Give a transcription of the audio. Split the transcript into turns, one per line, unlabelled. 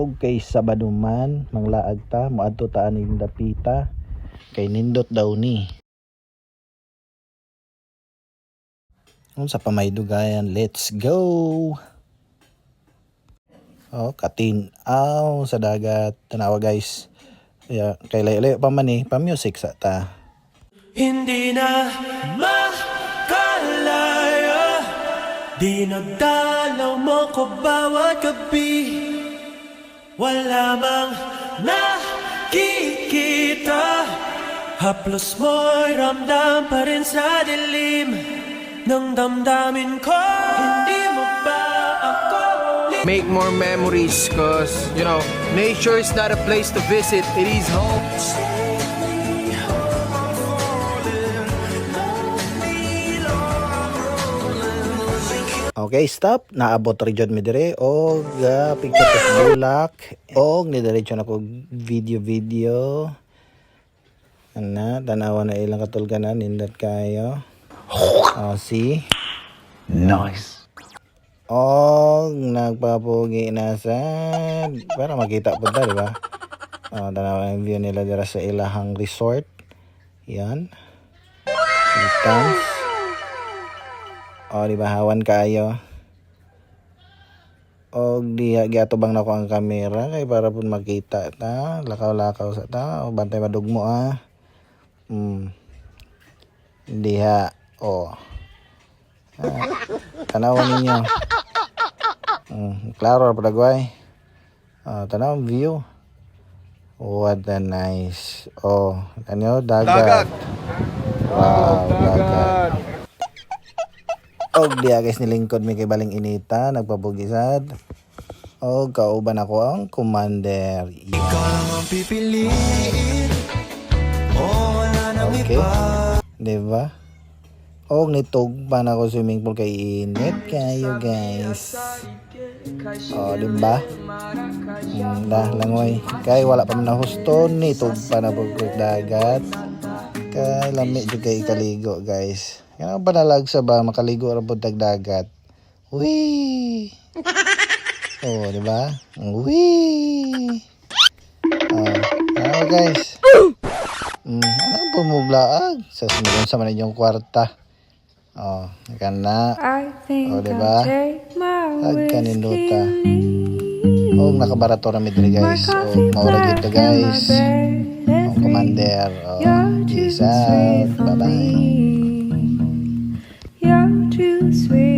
Okay, Sabado man manglaag ta moadto ta aning dapita kay nindot daw ni. Unsa pa may dugayan, let's go. Oh, katinaw sa dagat. Tanawa guys. Kay layo-layo pa man pa music sa ta.
Hindi na makalaya, di nagdalaw mo ko bawat gabi. Wala mang nakikita, haplos mo'y ramdam pa rin sa dilim ng damdamin ko. Hindi mo ba ako
make more memories, cause you know, nature is not a place to visit, it is home.
Okay, stop. Naabot rin dyan mi dire. O, picture ko sa bulak. O, nidiretso na ko video. Ana, tanawa na ilang katulganan. Nindot kayo. O, see?
Nice.
O, nagpapugi na sa... Para makita po ta, diba? O, tanawa yung view nila dira sa ilahang resort. Yan. Distance. O, diba, hawan kayo. O, giatubang na ko ang camera kay para po makita ta. Lakaw-lakaw sa ta. O, bantay madugmo Diha. O. Tanawan ninyo. Klaro pa dagway. Tanaw view. What a nice. O, kanyo, dagat. Wow, dagat. Og diya guys nilingkod mi kay baling inita nagpabugisad. Og kauban ako ang commander.
ikaw lang ang pipiliin, o wala nang
Okay.
iba.
Diba? Og nitugban ako swimming pool kay init kayo guys. O diba? Langoy. Kay wala pa man husto nitugban na pag dagat. Kay lami jud kay kaligo guys. Kaya panalag sa ba makaligo ra pud dagat. Wee. Oh, di ba? Wee. Guys. Ano pumuglaag sa sunod sa man yung kwarta. Oh, kana. Oh, di ba? Ag kaninduta. Oh, nakabarato ra mi diri guys. Oh, maura gid guys. Oh, commander. Oh, peace out. Bye-bye.
Too sweet.